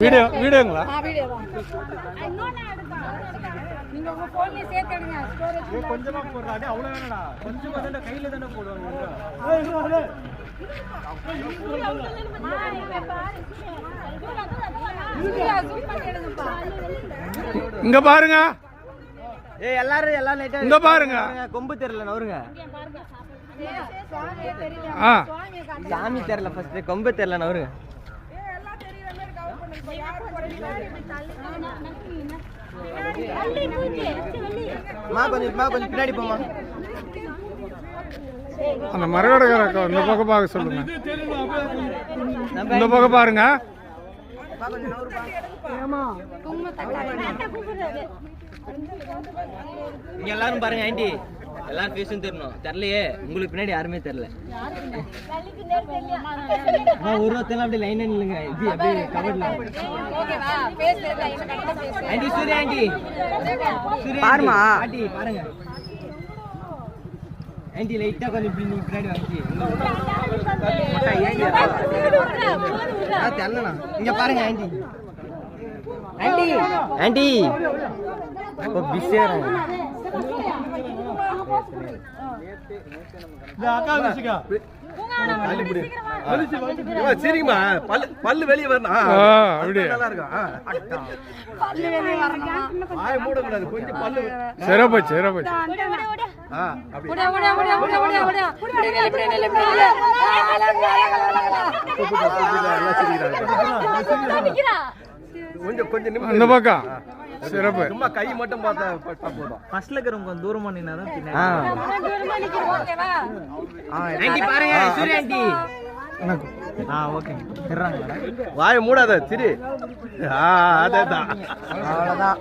வீடியோங்களா? Video தான். நீங்க உங்க போன்ல சேர்த்து எடுங்க. ஸ்டோரேஜ் கொஞ்சமா போடுறானே அவ்வளவு வேணடா. கொஞ்சமா தான கையில தான போடுவாங்க. இங்க பாருங்க. எல்லாரும் எல்லாம் லைட்டா இங்க பாருங்க. கொம்பு தெரியல நவருங்க. சாமி தெரியல ஃபர்ஸ்ட் கொம்பு தெரியல நவருங்க. கொஞ்சம் பின்னாடி போமா. அந்த மரகடக்கார இந்த பக்கம் பார்க்க சொல்லுங்க. இந்த பக்கம் பாருங்க. இங்க எல்லாரும் பாருங்க ஆண்டி. எல்லாரும் பேசும் தெரியணும். தெரியலையே உங்களுக்கு பின்னாடி யாருமே தெரியல. ஒருத்தெல்லாம் அப்படி லைன் இல்லைங்க. இது அப்படியே கவர்ல. Aunty Surya aunty. பாருமா ஆண்டி பாருங்க. ஆண்டி லைட்டா கொஞ்சம் பின்னாடி வாங்கி. தெரியலண்ணா. இங்க பாருங்க ஆண்டி. ஆண்டி ஆண்டி இப்போ பிஸியா சரிங்கம்மா பல்லு வெளியே வரணும். மூடக்கூடாது கொஞ்சம் பல்லு சிறப்பு சிறப்பு. கொஞ்சம் கொஞ்சம் அந்த பக்கம் சிறப்பு. சும்மா கை மட்டும் பார்த்தா போதும். ஃபர்ஸ்ட்ல இருக்கிறவங்க கொஞ்சம் தூரமா நின்னாதான் பின்னாடி. ஆண்டி பாருங்க சூர்யா ஆண்டி. ஓகே வாயை மூடாத சிரி. அதேதான் அவ்வளவுதான்.